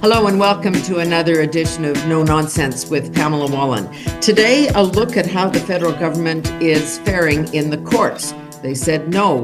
Hello and welcome to another edition of No Nonsense with Pamela Wallin. Today, a look at how the federal government is faring in the courts. They said no,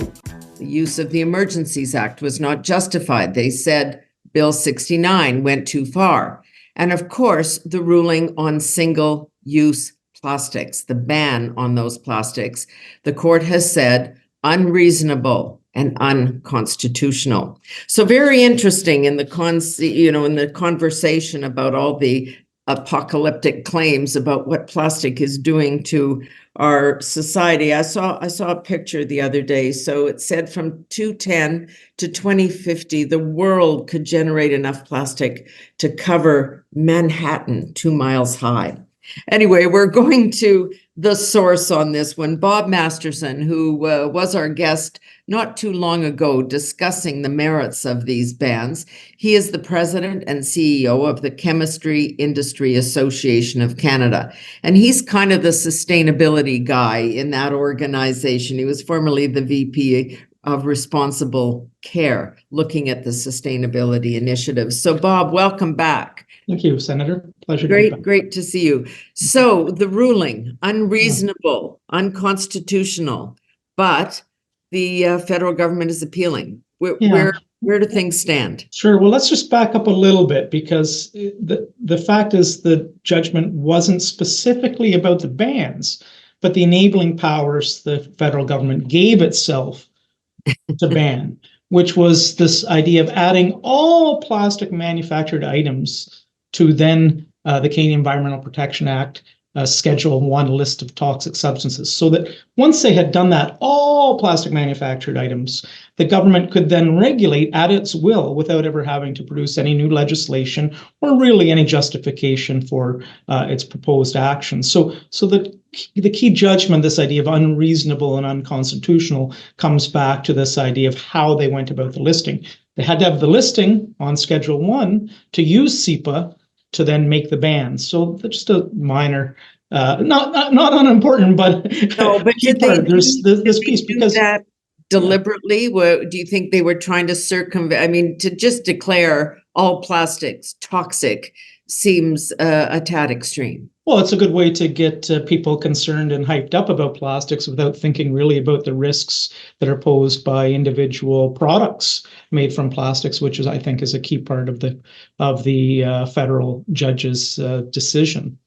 the use of the Emergencies Act was not justified. They said Bill 69 went too far. And of course, the ruling on single-use plastics, the ban on those plastics, the court has said unreasonable and unconstitutional. So very interesting in the conversation about all the apocalyptic claims about what plastic is doing to our society. I saw a picture the other day. So it said from 2010 to 2050, the world could generate enough plastic to cover Manhattan 2 miles high. Anyway, we're going to the source on this one. Bob Masterson, who was our guest not too long ago discussing the merits of these bans. He is the president and CEO of the Chemistry Industry Association of Canada. And he's kind of the sustainability guy in that organization. He was formerly the VP of Responsible Care, looking at the sustainability initiatives. So Bob, welcome back. Thank you, Senator. Pleasure to be back. Great to see you. So the ruling, unreasonable, unconstitutional, but the federal government is appealing. Where do things stand? Sure. Well, let's just back up a little bit, because the fact is the judgment wasn't specifically about the bans, but the enabling powers the federal government gave itself to ban, which was this idea of adding all plastic manufactured items to then the Canadian Environmental Protection Act Schedule 1 list of toxic substances, so that once they had done that, all plastic manufactured items, the government could then regulate at its will without ever having to produce any new legislation or really any justification for its proposed actions. So the key judgment, this idea of unreasonable and unconstitutional, comes back to this idea of how they went about the listing. They had to have the listing on Schedule 1 to use CEPA to then make the bans. So just a minor, not unimportant, but no. But there's this piece because that deliberately. Do you think they were trying to circumvent? I mean, to just declare all plastics toxic seems a tad extreme. Well, it's a good way to get people concerned and hyped up about plastics without thinking really about the risks that are posed by individual products made from plastics, which I think is a key part of the federal judge's decision.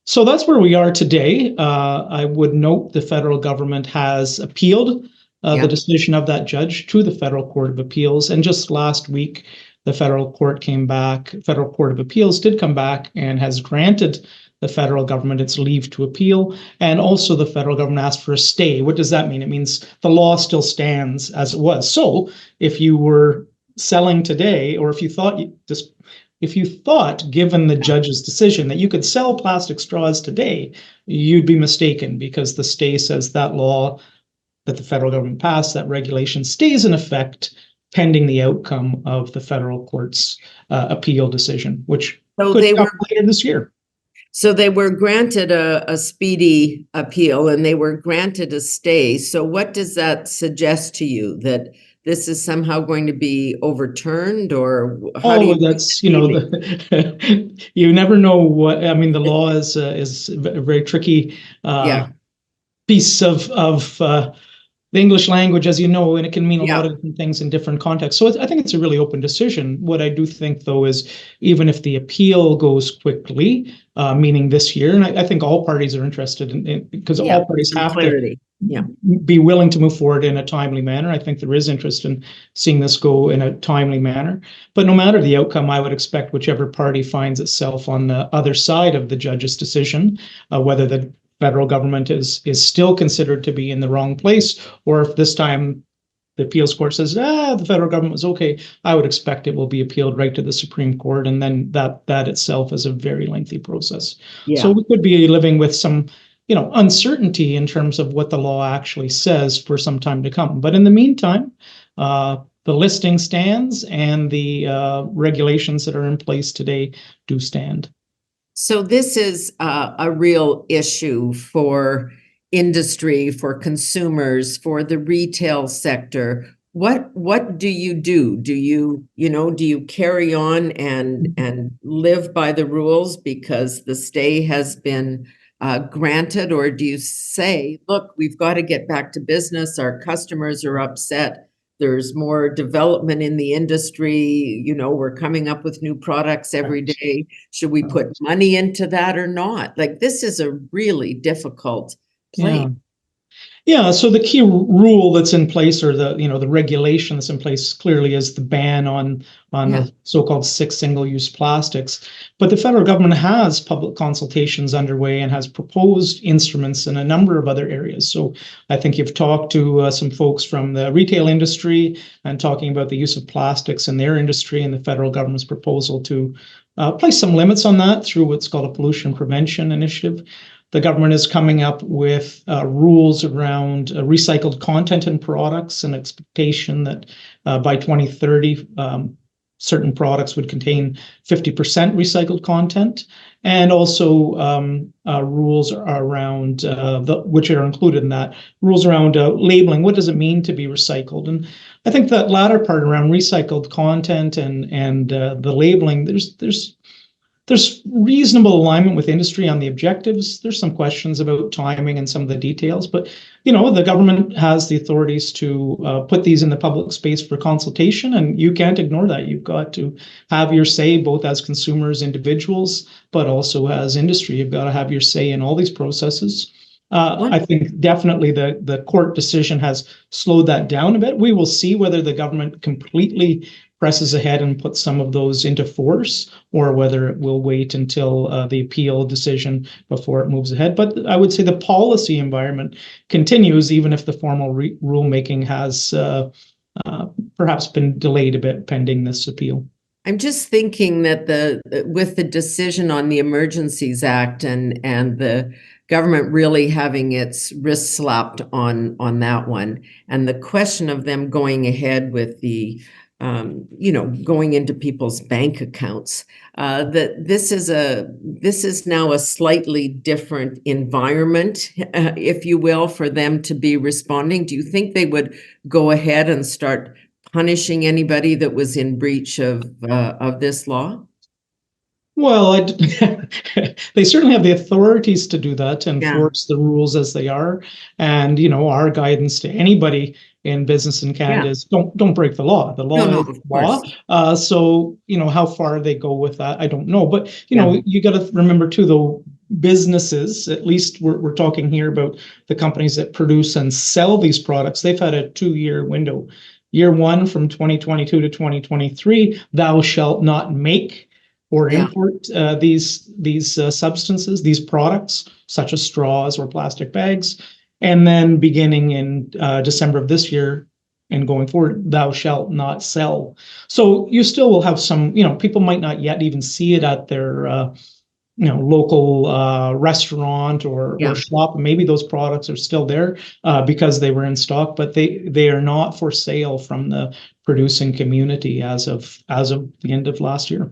So that's where we are today. I would note the federal government has appealed the decision of that judge to the Federal Court of Appeals, and just last week, the Federal Court of Appeals did come back and has granted the federal government its leave to appeal, and also the federal government asked for a stay. What does that mean? It means the law still stands as it was. So if you were selling today, or if you thought, given the judge's decision, that you could sell plastic straws today, you'd be mistaken, because the stay says that law that the federal government passed, that regulation, stays in effect pending the outcome of the federal court's appeal decision, which could come later this year. So they were granted a speedy appeal and they were granted a stay. So what does that suggest to you? That this is somehow going to be overturned, or how do you? That's, you never know what, I mean, the law is a very tricky piece of the English language, as you know, and it can mean a lot of different things in different contexts. So I think it's a really open decision. What I do think, though, is even if the appeal goes quickly, meaning this year, and I think all parties are interested in because all parties have to be willing to move forward in a timely manner. I think there is interest in seeing this go in a timely manner. But no matter the outcome, I would expect whichever party finds itself on the other side of the judge's decision, whether the federal government is still considered to be in the wrong place, or if this time the appeals court says, the federal government was okay, I would expect it will be appealed right to the Supreme Court, and then that itself is a very lengthy process. So we could be living with some, uncertainty in terms of what the law actually says for some time to come. But in the meantime, the listing stands, and the regulations that are in place today do stand. So this is a real issue for industry, for consumers, for the retail sector. what do you do? Do you carry on and live by the rules because the stay has been granted, or do you say, look, we've got to get back to business, our customers are upset, there's more development in the industry, we're coming up with new products every day, should we put money into that or not? Like, this is a really difficult Yeah. place. Yeah, so the key rule that's in place, or the regulation that's in place, clearly is the ban on Yeah. the so-called 6 single-use plastics. But the federal government has public consultations underway and has proposed instruments in a number of other areas. So I think you've talked to some folks from the retail industry and talking about the use of plastics in their industry, and the federal government's proposal to place some limits on that through what's called a pollution prevention initiative. The government is coming up with rules around recycled content in products, an expectation that by 2030, certain products would contain 50% recycled content, and also rules around, which are included in that, rules around labeling. What does it mean to be recycled? And I think that latter part around recycled content and the labeling, there's reasonable alignment with industry on the objectives. There's some questions about timing and some of the details, but the government has the authorities to put these in the public space for consultation, and you can't ignore that. You've got to have your say, both as consumers, individuals, but also as industry. You've got to have your say in all these processes. I think definitely the court decision has slowed that down a bit. We will see whether the government completely presses ahead and puts some of those into force, or whether it will wait until the appeal decision before it moves ahead. But I would say the policy environment continues, even if the formal rulemaking has perhaps been delayed a bit pending this appeal. I'm just thinking that with the decision on the Emergencies Act and the government really having its wrist slapped on that one, and the question of them going ahead with the going into people's bank accounts, that this is now a slightly different environment, if you will, for them to be responding. Do you think they would go ahead and start punishing anybody that was in breach of this law? Well, they certainly have the authorities to do that, to enforce the rules as they are. And our guidance to anybody in business in Canada is don't break the law. The law is law. So how far they go with that, I don't know. But you got to remember too, though, businesses, at least we're talking here about the companies that produce and sell these products. They've had a 2-year window. Year one, from 2022 to 2023, thou shalt not make or import these substances, these products, such as straws or plastic bags. And then beginning in December of this year and going forward, thou shalt not sell. So you still will have some, people might not yet even see it at their local restaurant or shop. Maybe those products are still there because they were in stock, but they are not for sale from the producing community as of the end of last year.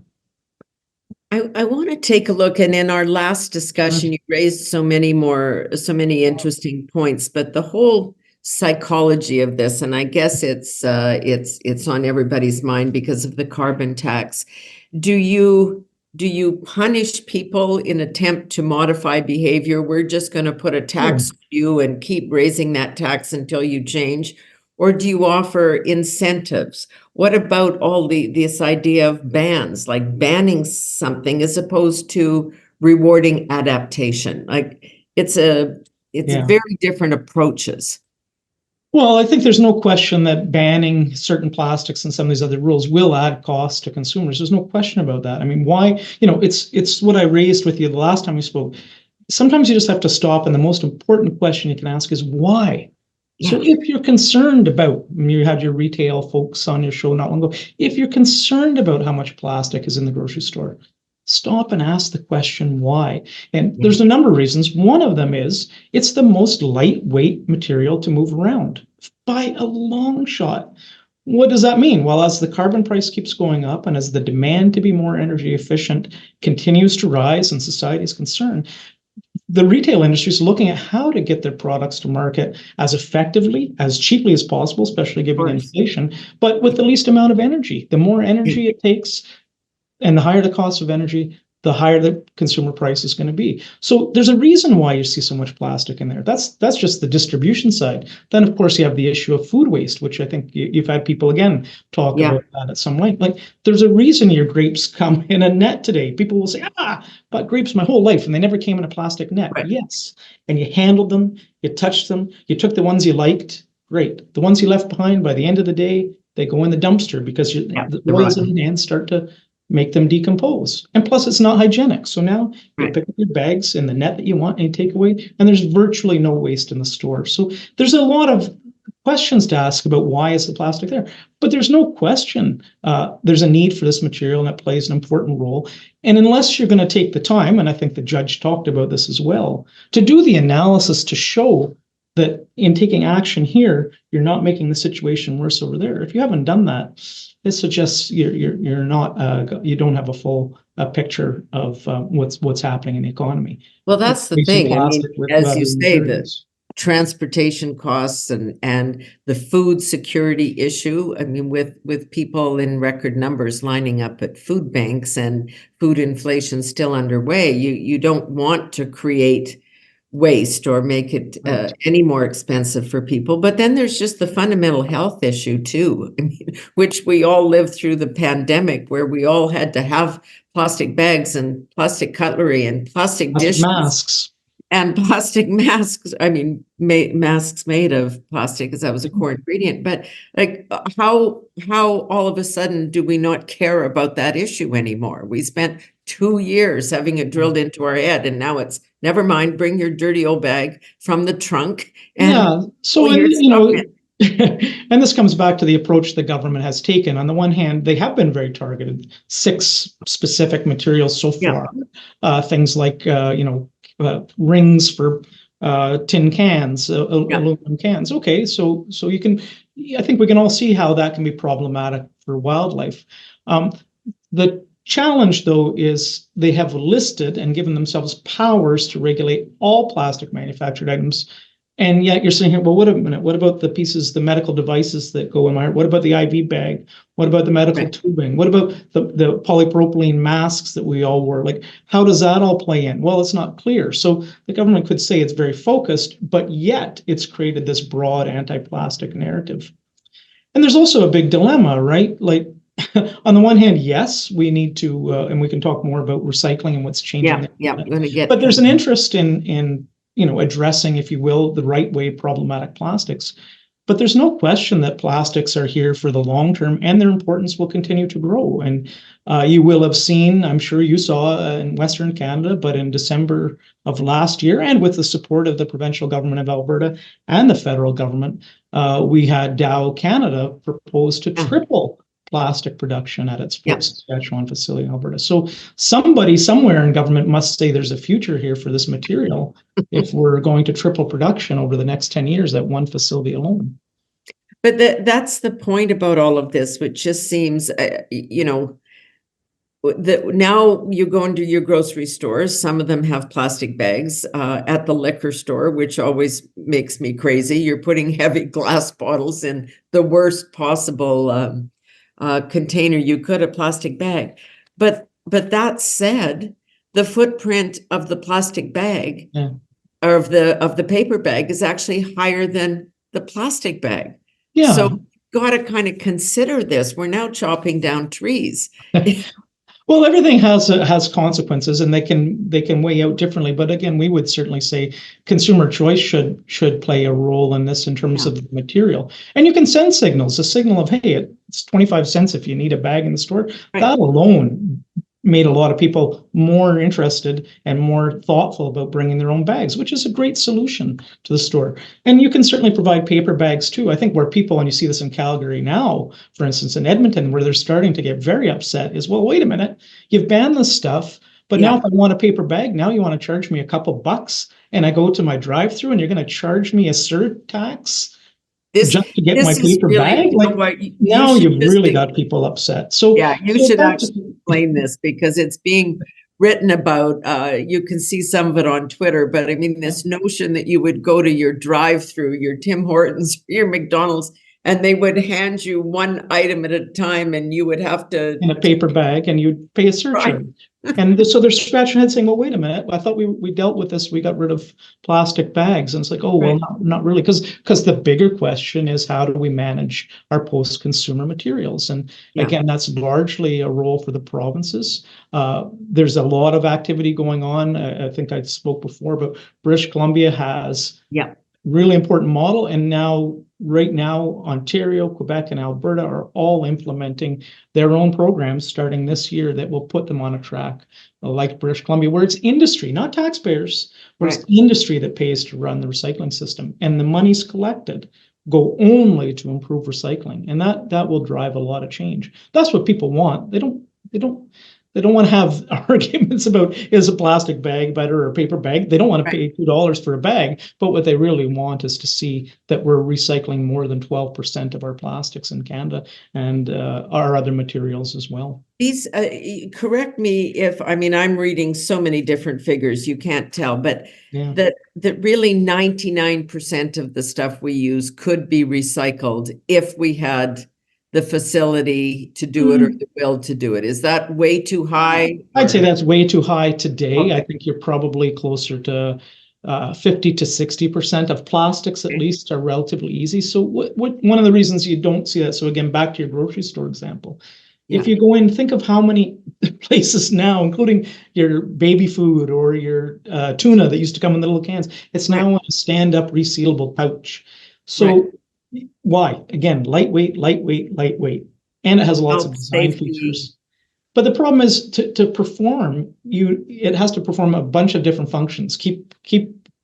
I want to take a look, and in our last discussion, you raised so many interesting points, but the whole psychology of this, and I guess it's on everybody's mind because of the carbon tax. Do you punish people in attempt to modify behavior? We're just going to put a tax on you and keep raising that tax until you change. Or do you offer incentives? What about this idea of bans, like banning something as opposed to rewarding adaptation? Like it's very different approaches. Well, I think there's no question that banning certain plastics and some of these other rules will add costs to consumers. There's no question about that. I mean, why? It's what I raised with you the last time we spoke. Sometimes you just have to stop, and the most important question you can ask is why? Yeah. So if you're concerned about, you had your retail folks on your show not long ago, if you're concerned about how much plastic is in the grocery store, stop and ask the question why. And there's a number of reasons. One of them is it's the most lightweight material to move around by a long shot. What does that mean? Well, as the carbon price keeps going up and as the demand to be more energy efficient continues to rise and society is concerned, the retail industry is looking at how to get their products to market as effectively, as cheaply as possible, especially given inflation, but with the least amount of energy. The more energy it takes and the higher the cost of energy, the higher the consumer price is going to be. So there's a reason why you see so much plastic in there. That's just the distribution side. Then, of course, you have the issue of food waste, which I think you've had people, again, talk about that at some length. Like, there's a reason your grapes come in a net today. People will say, but grapes my whole life, and they never came in a plastic net. Right. Yes. And you handled them, you touched them, you took the ones you liked. Great. The ones you left behind, by the end of the day, they go in the dumpster because the oils in the hands start to make them decompose. And plus, it's not hygienic. So now you pick up your bags in the net that you want and you take away, and there's virtually no waste in the store. So there's a lot of questions to ask about why is the plastic there. But there's no question there's a need for this material, and it plays an important role. And unless you're going to take the time, and I think the judge talked about this as well, to do the analysis to show that in taking action here, you're not making the situation worse over there. If you haven't done that, it suggests you're not you don't have a full picture of what's happening in the economy. Well, that's the thing. I mean, as you say, the transportation costs and the food security issue. I mean, with people in record numbers lining up at food banks and food inflation still underway, you don't want to create waste or make it any more expensive for people. But then there's just the fundamental health issue too, I mean, which we all lived through the pandemic, where we all had to have plastic bags and plastic cutlery and plastic dishes. Masks. And plastic masks, I mean, masks made of plastic, because that was a core ingredient. But like, how all of a sudden do we not care about that issue anymore? We spent 2 years having it drilled into our head, and now it's never mind, bring your dirty old bag from the trunk. And so, and this comes back to the approach the government has taken. On the one hand, they have been very targeted, 6 specific materials so far, things like, rings for tin cans, aluminum cans. Okay, so you can, I think we can all see how that can be problematic for wildlife. The challenge, though, is they have listed and given themselves powers to regulate all plastic manufactured items. And yet you're saying here, well, wait a minute, what about the pieces, the medical devices that go in my, what about the IV bag? What about the medical tubing? What about the polypropylene masks that we all wore? Like, how does that all play in? Well, it's not clear. So the government could say it's very focused, but yet it's created this broad anti-plastic narrative. And there's also a big dilemma, right? Like, on the one hand, yes, we need to, and we can talk more about recycling and what's changing. But there's an interest in addressing, if you will, the right way problematic plastics. But there's no question that plastics are here for the long term, and their importance will continue to grow. And you will have seen, I'm sure you saw in Western Canada, but in December of last year, and with the support of the provincial government of Alberta and the federal government, we had Dow Canada propose to triple plastic production at its Fort Saskatchewan facility in Alberta. So somebody somewhere in government must say there's a future here for this material if we're going to triple production over the next 10 years at one facility alone. But that's the point about all of this, which just seems, now you go into your grocery stores, some of them have plastic bags. At the liquor store, which always makes me crazy, you're putting heavy glass bottles in the worst possible container you could, a plastic bag. But that said, the footprint of the plastic bag or of the paper bag is actually higher than the plastic bag. So got to kind of consider this. We're now chopping down trees. Well, everything has consequences, and they can weigh out differently. But again, we would certainly say consumer choice should play a role in this in terms of the material. And you can send signals, a signal of, hey, it's 25 cents if you need a bag in the store. That alone made a lot of people more interested and more thoughtful about bringing their own bags, which is a great solution to the store. And you can certainly provide paper bags too. I think where people, and you see this in Calgary now, for instance, in Edmonton, where they're starting to get very upset is, well, wait a minute, you've banned this stuff, but now if I want a paper bag, now you want to charge me a couple bucks, and I go to my drive-through and you're going to charge me a surtax just to get my paper bag? Like, now you've really got people upset. So you should actually explain this, because it's being written about. You can see some of it on Twitter, but I mean, this notion that you would go to your drive-through, your Tim Hortons, your McDonald's, and they would hand you one item at a time, and you would have to in a paper bag, and you'd pay a surcharge. And so they're scratching their head saying, well, wait a minute, I thought we dealt with this. We got rid of plastic bags. And it's like, oh, well, not really. Because the bigger question is, how do we manage our post-consumer materials? And again, that's largely a role for the provinces. There's a lot of activity going on. I think I spoke before, but British Columbia has really important model. And right now, Ontario, Quebec, and Alberta are all implementing their own programs starting this year that will put them on a track like British Columbia, where it's industry, not taxpayers, where it's industry that pays to run the recycling system. And the monies collected go only to improve recycling. And that will drive a lot of change. That's what people want. They don't want to have arguments about, is a plastic bag better or a paper bag? They don't want to pay $2 for a bag, but what they really want is to see that we're recycling more than 12% of our plastics in Canada and our other materials as well. These, correct me if, I mean, I'm reading so many different figures, you can't tell, but that really 99% of the stuff we use could be recycled if we had the facility to do it or the will to do it. Is that way too high? I'd say that's way too high today. I think you're probably closer to 50 to 60% of plastics at least are relatively easy. So one of the reasons you don't see that, so again, back to your grocery store example, if you go in, think of how many places now, including your baby food or your tuna that used to come in the little cans, it's now in a stand-up resealable pouch. So why? Again, lightweight, and it has lots of design features. But the problem is to perform, it has to perform a bunch of different functions. Keep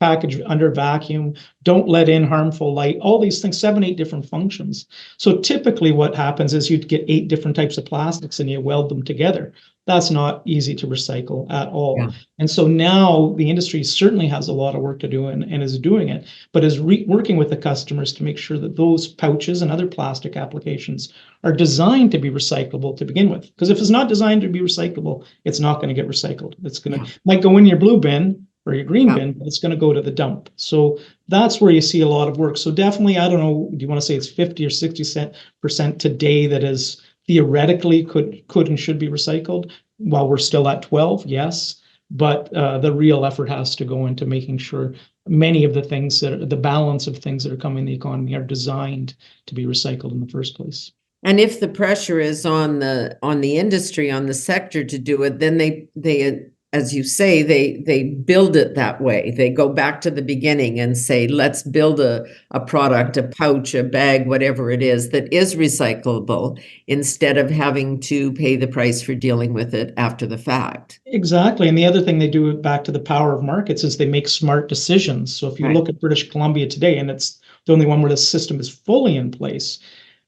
package under vacuum, don't let in harmful light, all these things, 7-8 different functions. So typically what happens is you'd get 8 different types of plastics and you weld them together. That's not easy to recycle at all. And so now the industry certainly has a lot of work to do and is doing it, but is working with the customers to make sure that those pouches and other plastic applications are designed to be recyclable to begin with. Because if it's not designed to be recyclable, it's not going to get recycled. It's going to might go in your blue bin or your green bin, but it's going to go to the dump. So that's where you see a lot of work. So definitely, I don't know, do you want to say it's 50 or 60% today that is theoretically could and should be recycled, while we're still at 12, yes. But the real effort has to go into making sure many of the things the balance of things that are coming in the economy are designed to be recycled in the first place. And if the pressure is on the industry, on the sector to do it, then they as you say, they build it that way. They go back to the beginning and say, let's build a product, a pouch, a bag, whatever it is, that is recyclable, instead of having to pay the price for dealing with it after the fact. Exactly. And the other thing they do, back to the power of markets, is they make smart decisions. So if you look at British Columbia today, and it's the only one where the system is fully in place,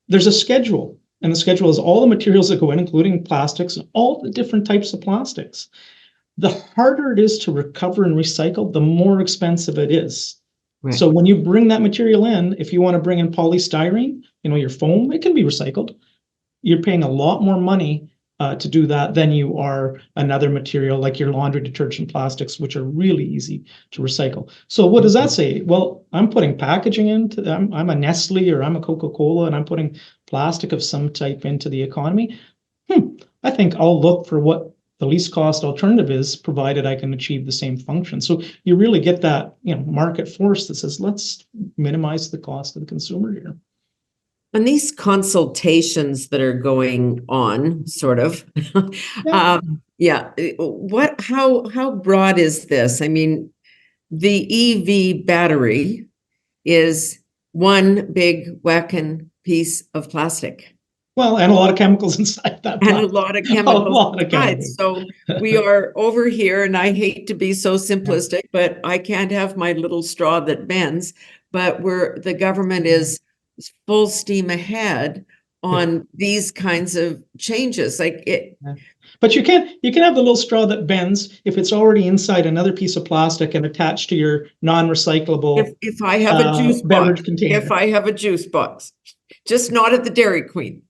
there's a schedule. And the schedule is all the materials that go in, including plastics, all the different types of plastics. The harder it is to recover and recycle, the more expensive it is. So when you bring that material in, if you want to bring in polystyrene, your foam, it can be recycled. You're paying a lot more money to do that than you are another material like your laundry detergent plastics, which are really easy to recycle. So what does that say? Well, I'm putting packaging into them. I'm a Nestle or I'm a Coca-Cola, and I'm putting plastic of some type into the economy. I think I'll look for what the least cost alternative is, provided I can achieve the same function. So you really get that market force that says, let's minimize the cost of the consumer here. And these consultations that are going on, sort of, how broad is this? I mean, the EV battery is one big whacking piece of plastic. Well, and a lot of chemicals inside that. And a lot of chemicals inside. So we are over here, and I hate to be so simplistic, but I can't have my little straw that bends. But the government is full steam ahead on these kinds of changes. But you can have the little straw that bends if it's already inside another piece of plastic and attached to your non-recyclable if I have a juice beverage box, container. If I have a juice box, just not at the Dairy Queen.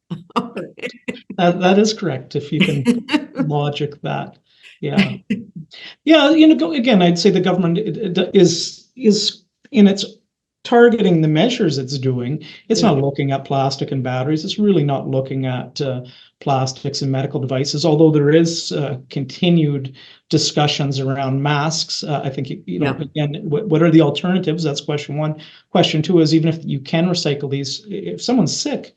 That is correct, if you can logic that. Yeah. Yeah, again, I'd say the government is in its targeting the measures it's doing. It's Yeah. not looking at plastic and batteries. It's really not looking at plastics and medical devices. Although there is continued discussions around masks. I think Yeah. again, what are the alternatives? That's question one. Question two is, even if you can recycle these, if someone's sick,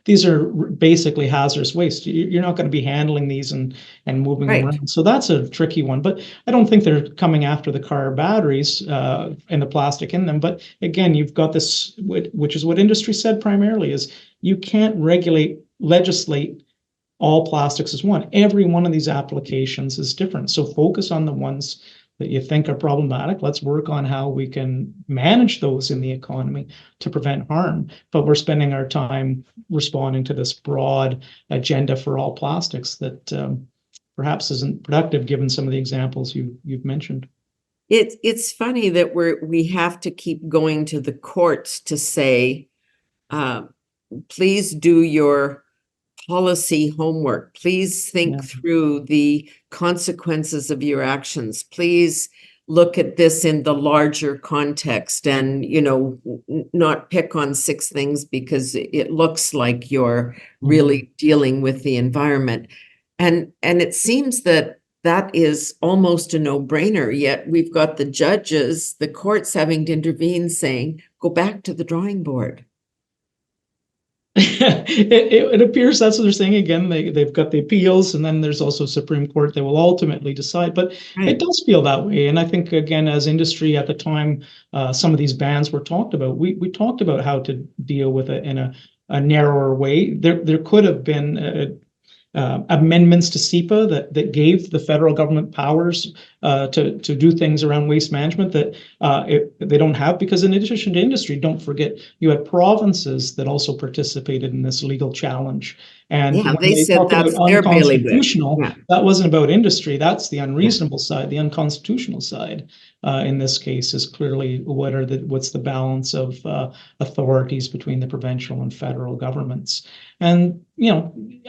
these are basically hazardous waste. You're not going to be handling these and moving them Right. around. So that's a tricky one. But I don't think they're coming after the car batteries and the plastic in them. But again, you've got this, which is what industry said primarily, is you can't legislate all plastics as one. Every one of these applications is different. So focus on the ones that you think are problematic. Let's work on how we can manage those in the economy to prevent harm. But we're spending our time responding to this broad agenda for all plastics that perhaps isn't productive, given some of the examples you've mentioned. It's funny that we have to keep going to the courts to say, please do your policy homework. Please think Yeah. through the consequences of your actions. Please look at this in the larger context and, not pick on six things because it looks like you're really dealing with the environment. And it seems that is almost a no-brainer, yet we've got the judges, the courts having to intervene saying, go back to the drawing board. It appears that's what they're saying. Again, they've got the appeals, and then there's also Supreme Court that will ultimately decide. But Right. it does feel that way. And I think, again, as industry at the time, some of these bans were talked about. We talked about how to deal with it in a narrower way. There could have been amendments to SEPA that gave the federal government powers to do things around waste management that they don't have, because in addition to industry, don't forget, you had provinces that also participated in this legal challenge. And Yeah, when they they said talk about that's their bailiwick. unconstitutional, Yeah. that wasn't about industry. That's the unreasonable side. The unconstitutional side, in this case, is clearly what's the balance of authorities between the provincial and federal governments. And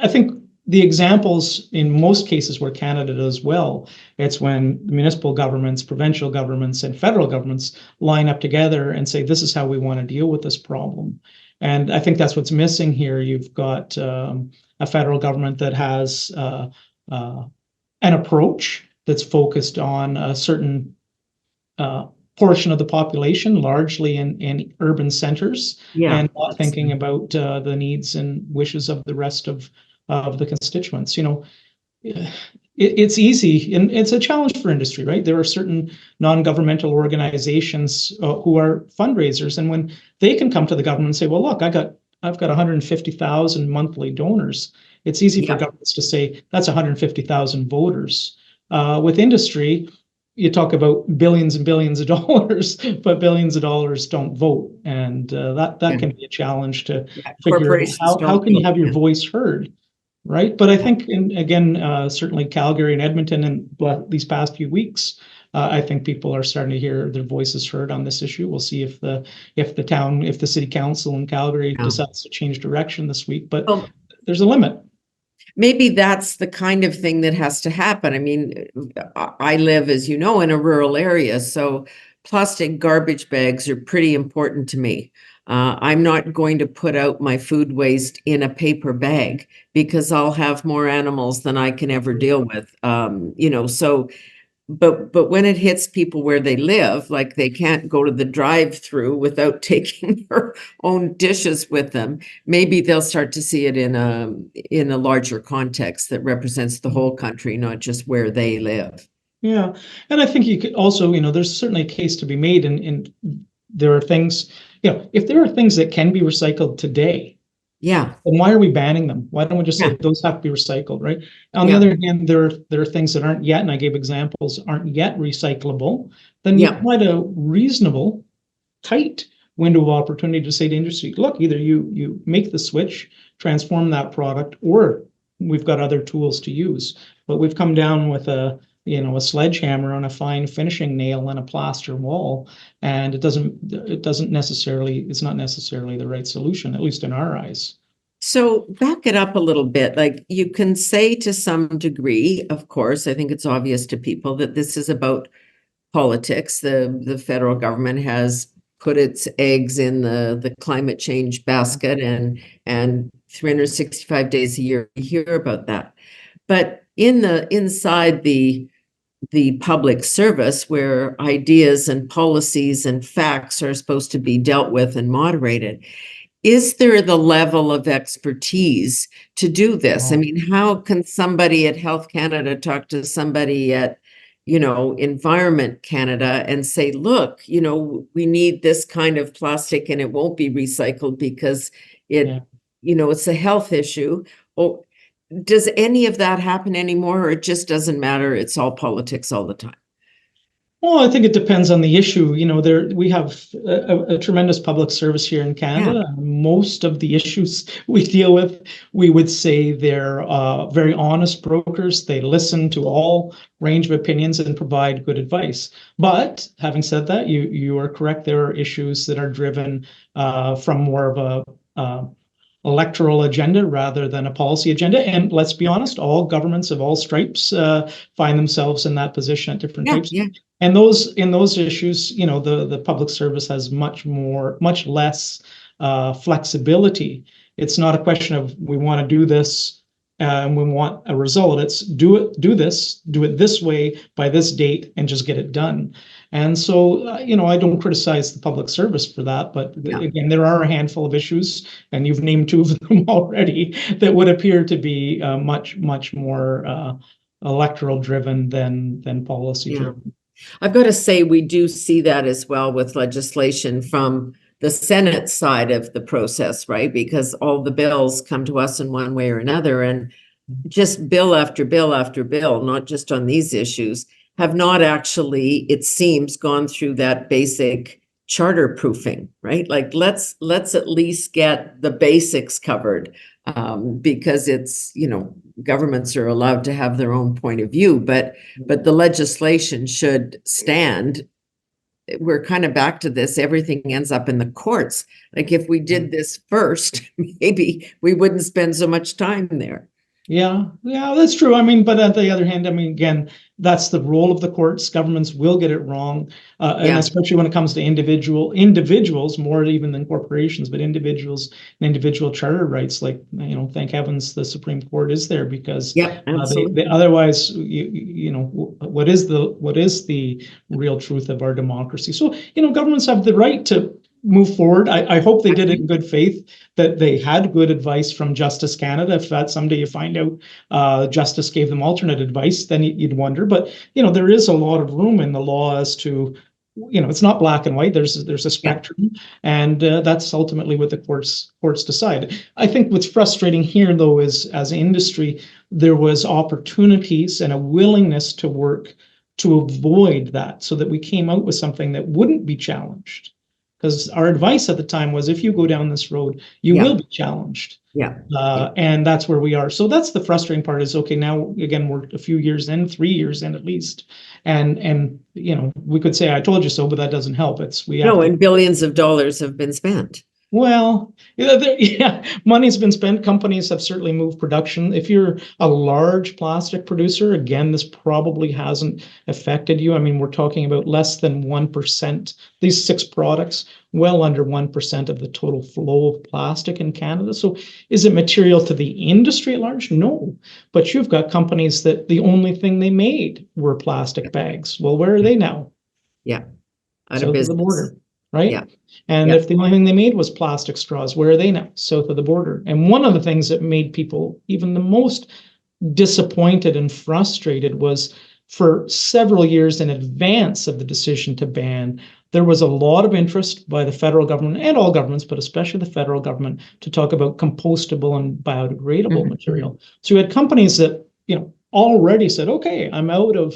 I think the examples in most cases where Canada does well, it's when municipal governments, provincial governments, and federal governments line up together and say, this is how we want to deal with this problem. And I think that's what's missing here. You've got a federal government that has an approach that's focused on a certain portion of the population, largely in urban centers, and not thinking about the needs and wishes of the rest of the constituents. It's easy, and it's a challenge for industry, right? There are certain non-governmental organizations who are fundraisers, and when they can come to the government and say, well, look, I've got 150,000 monthly donors, it's easy for governments to say that's 150,000 voters. With industry, you talk about billions and billions of dollars, but billions of dollars don't vote, and that can be a challenge to figure out how can you have your voice heard. Right. But I think, again, certainly Calgary and Edmonton in these past few weeks, I think people are starting to hear their voices heard on this issue. We'll see if the city council in Calgary decides to change direction this week, but there's a limit. Maybe that's the kind of thing that has to happen. I mean, I live, as you know, in a rural area, so plastic garbage bags are pretty important to me. I'm not going to put out my food waste in a paper bag because I'll have more animals than I can ever deal with. So, but when it hits people where they live, like they can't go to the drive-through without taking their own dishes with them, maybe they'll start to see it in a larger context that represents the whole country, not just where they live. Yeah, and I think you could also, there's certainly a case to be made, and there are things, if there are things that can be recycled today, then why are we banning them? Why don't we just say those have to be recycled, right? On the other hand, there are things that aren't yet, and I gave examples, aren't yet recyclable. Then you provide a reasonable, tight window of opportunity to say to industry, look, either you make the switch, transform that product, or we've got other tools to use. But we've come down with a sledgehammer on a fine finishing nail and a plaster wall, and it's not necessarily the right solution, at least in our eyes. So back it up a little bit. Like you can say to some degree, of course, I think it's obvious to people that this is about politics. The federal government has put its eggs in the climate change basket, and 365 days a year we hear about that. But inside the public service, where ideas and policies and facts are supposed to be dealt with and moderated, is there the level of expertise to do this? I mean, how can somebody at Health Canada talk to somebody at, Environment Canada and say, look, we need this kind of plastic and it won't be recycled because it's a health issue? Or does any of that happen anymore, or it just doesn't matter? It's all politics all the time. Well, I think it depends on the issue. We have a tremendous public service here in Canada. Yeah. Most of the issues we deal with, we would say they're very honest brokers. They listen to all range of opinions and provide good advice. But having said that, you are correct. There are issues that are driven from more of a electoral agenda rather than a policy agenda. And let's be honest, all governments of all stripes find themselves in that position at different types. Yeah. And in those issues, the public service has much less flexibility. It's not a question of we want to do this and we want a result. It's do it this way by this date and just get it done. And so, I don't criticize the public service for that, but again, there are a handful of issues, and you've named two of them already, that would appear to be much more electoral driven than policy driven. I've got to say, we do see that as well with legislation from the Senate side of the process, right? Because all the bills come to us in one way or another, and just bill after bill after bill, not just on these issues, have not actually, it seems, gone through that basic charter proofing, right? Like let's at least get the basics covered, because it's, governments are allowed to have their own point of view, but the legislation should stand. We're kind of back to this. Everything ends up in the courts. Like if we did this first, maybe we wouldn't spend so much time there. Yeah, that's true. I mean, but on the other hand, I mean, again, that's the role of the courts. Governments will get it wrong, and especially when it comes to individuals, more even than corporations, but individuals and individual charter rights. Like, thank heavens the Supreme Court is there, because they otherwise, what is the real truth of our democracy? So, governments have the right to move forward. I hope they did it in good faith, that they had good advice from Justice Canada. If that someday you find out Justice gave them alternate advice, then you'd wonder. But there is a lot of room in the law as to, it's not black and white. There's a spectrum, and that's ultimately what the courts decide. I think what's frustrating here, though, is as an industry, there was opportunities and a willingness to work to avoid that, so that we came out with something that wouldn't be challenged. Because our advice at the time was, if you go down this road, you will be challenged. And that's where we are. So that's the frustrating part, is, okay, now, again, we're a few years in, 3 years in at least. And we could say, I told you so, but that doesn't help. And billions of dollars have been spent. Well, money's been spent. Companies have certainly moved production. If you're a large plastic producer, again, this probably hasn't affected you. I mean, we're talking about less than 1%. These 6 products, well under 1% of the total flow of plastic in Canada. So is it material to the industry at large? No. But you've got companies that the only thing they made were plastic bags. Well, where are they now? Out of business. The border. Right? And if the only thing they made was plastic straws, where are they now? South of the border. And one of the things that made people even the most disappointed and frustrated was, for several years in advance of the decision to ban, there was a lot of interest by the federal government, and all governments, but especially the federal government, to talk about compostable and biodegradable material. So you had companies that, already said, okay, I'm out of,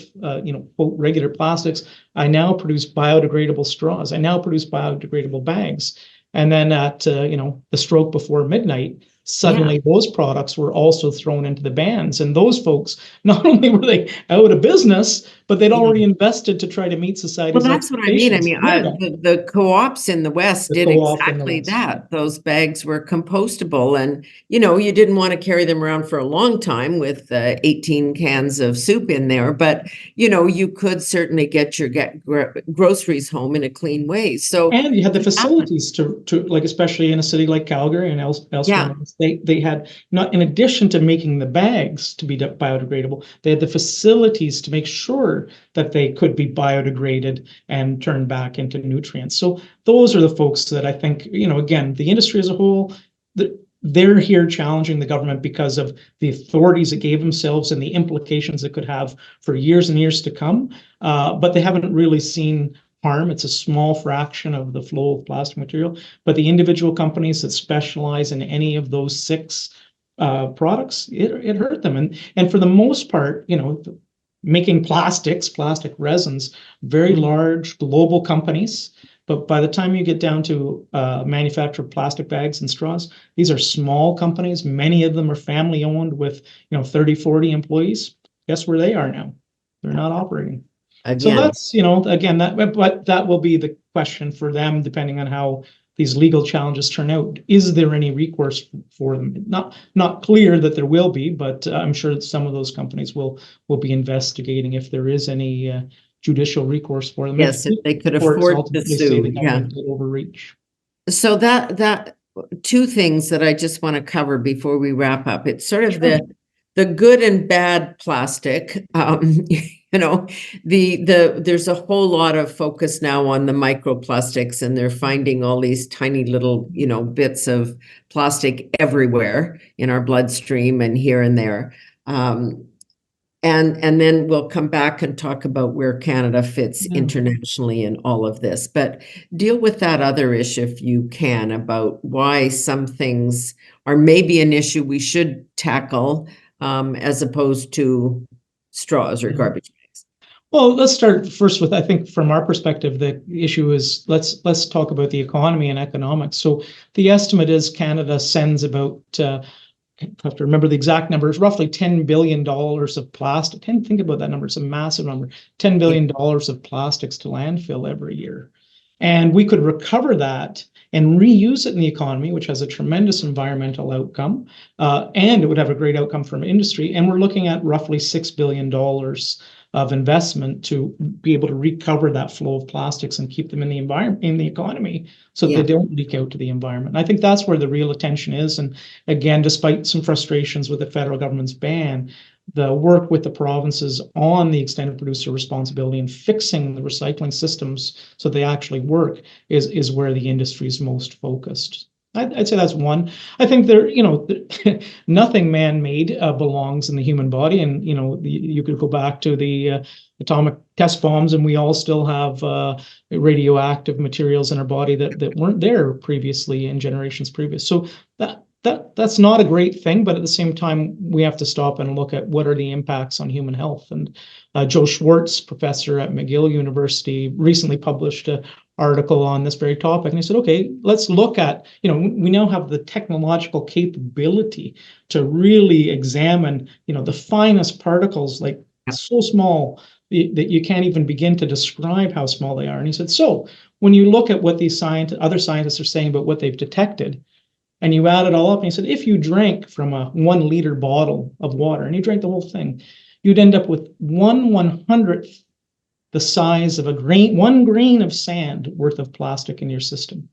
quote, regular plastics. I now produce biodegradable straws. I now produce biodegradable bags. And then at, the stroke before midnight, suddenly those products were also thrown into the bans. And those folks, not only were they out of business, but they'd already invested to try to meet Well, society's that's what I mean. I expectations. mean, the co-ops in the West The did co-op in the exactly West. that. Those bags were compostable, and you didn't want to carry them around for a long time with 18 cans of soup in there, but you could certainly get your groceries home in a clean way. So And you had the facilities to like, especially in a city like Calgary and elsewhere, they had, not in addition to making the bags to be biodegradable, they had the facilities to make sure that they could be biodegraded and turned back into nutrients. So those are the folks that I think, again, the industry as a whole, they're here challenging the government because of the authorities it gave themselves and the implications it could have for years and years to come. But they haven't really seen harm. It's a small fraction of the flow of plastic material, but the individual companies that specialize in any of those six products, it hurt them. And for the most part, making plastic resins, very large global companies. But by the time you get down to manufacture plastic bags and straws, these are small companies. Many of them are family owned with 30, 40 employees. Guess where they are now? They're not operating. So that's, again, that will be the question for them, depending on how these legal challenges turn out. Is there any recourse for them? Not clear that there will be, but I'm sure that some of those companies will be investigating if there is any judicial recourse for them. Yes, if they could afford to sue. The government did overreach. So that two things that I just want to cover before we wrap up. It's sort of the good and bad plastic. There's a whole lot of focus now on the microplastics, and they're finding all these tiny little, bits of plastic everywhere in our bloodstream and here and there. And then we'll come back and talk about where Canada fits internationally in all of this. But deal with that other issue, if you can, about why some things are maybe an issue we should tackle as opposed to straws or garbage bags. Well, let's start first with, I think from our perspective, the issue is let's talk about the economy and economics. So the estimate is Canada sends about I have to remember the exact numbers, roughly $10 billion of plastic. Think about that number. It's a massive number. $10 billion of plastics to landfill every year. And we could recover that and reuse it in the economy, which has a tremendous environmental outcome. And it would have a great outcome from industry. And we're looking at roughly $6 billion of investment to be able to recover that flow of plastics and keep them in the environment, in the economy, so they don't leak out to the environment. And I think that's where the real attention is. And again, despite some frustrations with the federal government's ban, the work with the provinces on the extended producer responsibility and fixing the recycling systems so they actually work is where the industry is most focused. I'd say that's one. I think nothing man-made belongs in the human body, and you could go back to the atomic test bombs, and we all still have radioactive materials in our body that weren't there previously in generations previous. So that's not a great thing, but at the same time, we have to stop and look at what are the impacts on human health. And Joe Schwartz, professor at McGill University, recently published an article on this very topic. And he said, okay, let's look at, we now have the technological capability to really examine, the finest particles, like so small that you can't even begin to describe how small they are. And he said, so when you look at what these other scientists are saying about what they've detected, and you add it all up, and he said, if you drank from a 1 liter bottle of water and you drank the whole thing, you'd end up with 1/100th the size of one grain of sand worth of plastic in your system.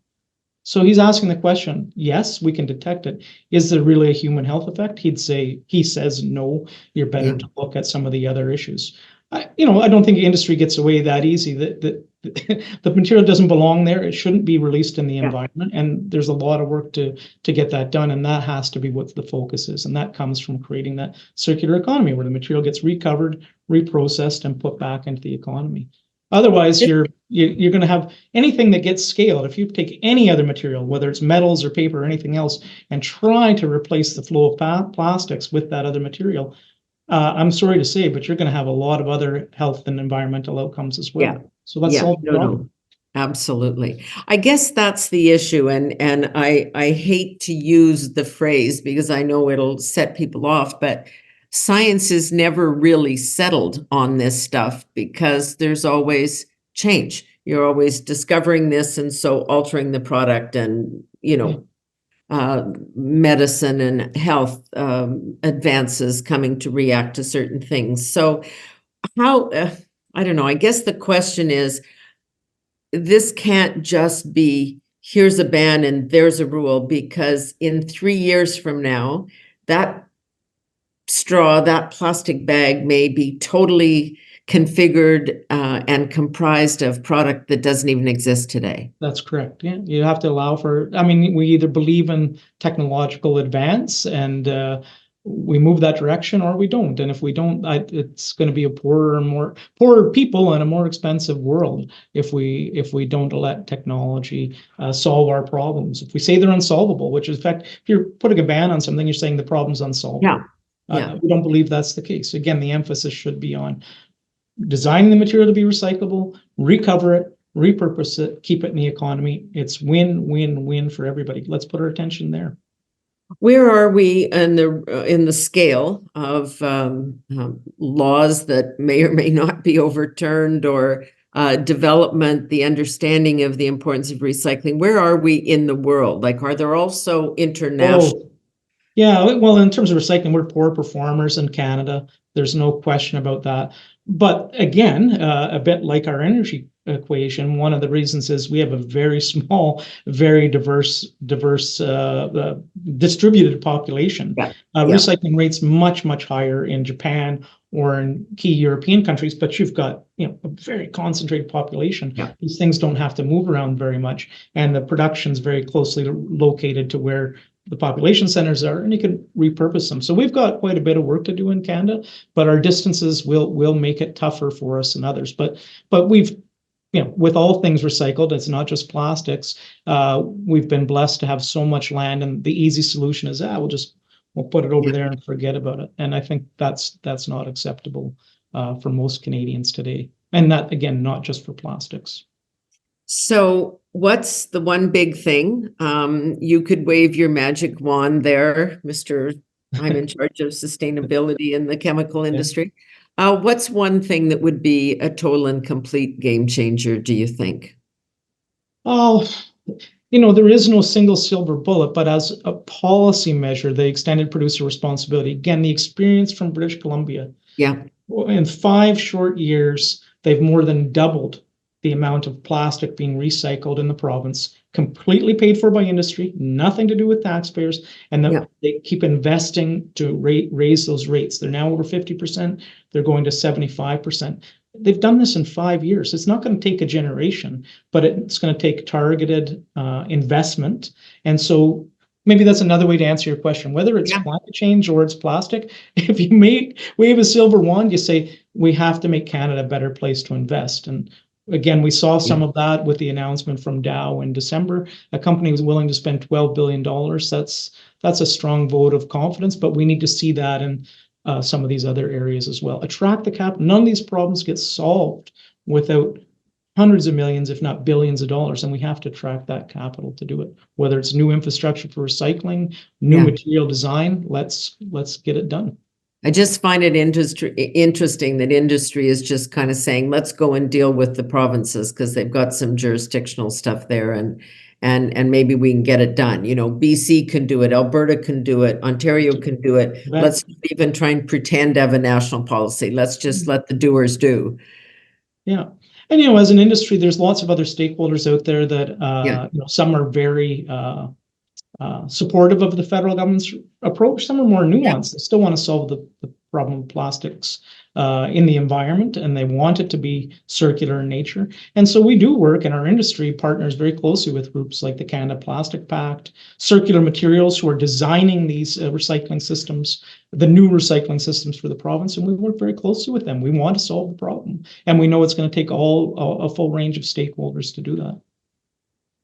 So he's asking the question, yes, we can detect it. Is there really a human health effect? He says, no, you're better to look at some of the other issues. I don't think industry gets away that easy. The material doesn't belong there. It shouldn't be released in the environment. And there's a lot of work to get that done. And that has to be what the focus is. And that comes from creating that circular economy where the material gets recovered, reprocessed, and put back into the economy. Otherwise, you're going to have anything that gets scaled. If you take any other material, whether it's metals or paper or anything else, and try to replace the flow of plastics with that other material, I'm sorry to say, but you're going to have a lot of other health and environmental outcomes as well. So let's solve the problem. Absolutely. I guess that's the issue. And I hate to use the phrase because I know it'll set people off, but science is never really settled on this stuff because there's always change. You're always discovering this and so altering the product and, medicine and health advances coming to react to certain things. So how, I don't know, I guess the question is, this can't just be here's a ban and there's a rule, because in 3 years from now, that straw, that plastic bag may be totally configured and comprised of product that doesn't even exist today. That's correct. Yeah, you have to allow for, I mean, we either believe in technological advance and we move that direction, or we don't. And if we don't, it's going to be a poorer people and a more expensive world if we don't let technology solve our problems. If we say they're unsolvable, which is in fact, if you're putting a ban on something, you're saying the problem's unsolvable. Yeah. Yeah. We don't believe that's the case. Again, the emphasis should be on designing the material to be recyclable, recover it, repurpose it, keep it in the economy. It's win, win, win for everybody. Let's put our attention there. Where are we in the scale of laws that may or may not be overturned, or development, the understanding of the importance of recycling? Where are we in the world? Like, are there also international? Yeah, well, in terms of recycling, we're poor performers in Canada. There's no question about that. But again, a bit like our energy equation, one of the reasons is we have a very small, very diverse, distributed population. Yeah. Recycling rates much, much higher in Japan or in key European countries, but you've got a very concentrated population. Yeah. These things don't have to move around very much, and the production's very closely located to where the population centers are, and you can repurpose them. So we've got quite a bit of work to do in Canada, but our distances will make it tougher for us and others. But we've, with all things recycled, it's not just plastics. We've been blessed to have so much land, and the easy solution is, we'll put it over there and forget about it. And I think that's not acceptable for most Canadians today. And that, again, not just for plastics. So what's the one big thing? You could wave your magic wand there, Mr. I'm in charge of sustainability in the chemical industry. What's one thing that would be a total and complete game changer, do you think? Oh, there is no single silver bullet, but as a policy measure, the extended producer responsibility, again, the experience from British Columbia. Yeah. In 5 short years, they've more than doubled the amount of plastic being recycled in the province, completely paid for by industry, nothing to do with taxpayers, and they keep investing to raise those rates. They're now over 50%. They're going to 75%. They've done this in 5 years. It's not going to take a generation, but it's going to take targeted investment. And so maybe that's another way to answer your question, whether it's climate change or it's plastic. If you wave a silver wand, you say, we have to make Canada a better place to invest. And again, we saw some of that with the announcement from Dow in December. A company was willing to spend $12 billion. That's a strong vote of confidence, but we need to see that in some of these other areas as well. Attract the capital. None of these problems get solved without hundreds of millions, if not billions of dollars, and we have to attract that capital to do it. Whether it's new infrastructure for recycling, new material design, let's get it done. I just find it interesting that industry is just kind of saying, let's go and deal with the provinces because they've got some jurisdictional stuff there, and maybe we can get it done. BC can do it, Alberta can do it, Ontario can do it. Let's even try and pretend to have a national policy. Let's just let the doers do. Yeah. And, as an industry, there's lots of other stakeholders out there that, some are very supportive of the federal government's approach. Some are more nuanced. They still want to solve the problem of plastics in the environment, and they want it to be circular in nature. And so we do work, and our industry partners very closely with groups like the Canada Plastic Pact, Circular Materials, who are designing these recycling systems, the new recycling systems for the province, and we work very closely with them. We want to solve the problem, and we know it's going to take a full range of stakeholders to do that.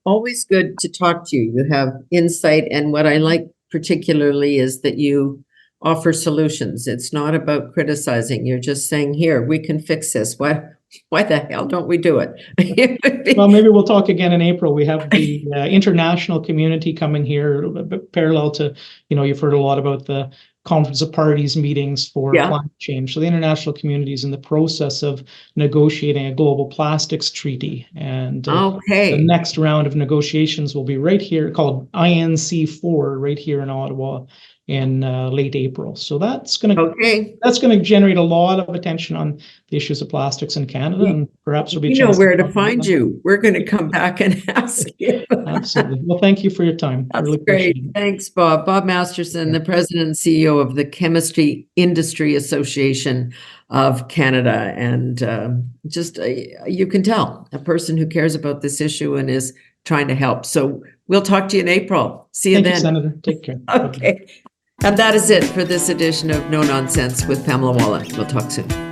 Always good to talk to you. You have insight, and what I like particularly is that you offer solutions. It's not about criticizing. You're just saying, here, we can fix this. Why Why the hell don't we do it? Well, maybe we'll talk again in April. We have the international community coming here, parallel to, you've heard a lot about the Conference of Parties meetings for climate change. So the international community is in the process of negotiating a global plastics treaty. And the next round of negotiations will be right here, called INC4, right here in Ottawa in late April. So that's going to generate a lot of attention on the issues of plastics in Canada, and perhaps there'll be a chance where to find you. We're going to come back and ask you. Absolutely. Well, thank you for your time. That's really great. Thanks, Bob. Bob Masterson, the President and CEO of the Chemistry Industry Association of Canada. And you can tell, a person who cares about this issue and is trying to help. So we'll talk to you in April. See you then. Thank you, Senator. Take care. Okay. And that is it for this edition of No Nonsense with Pamela Wallin. We'll talk soon.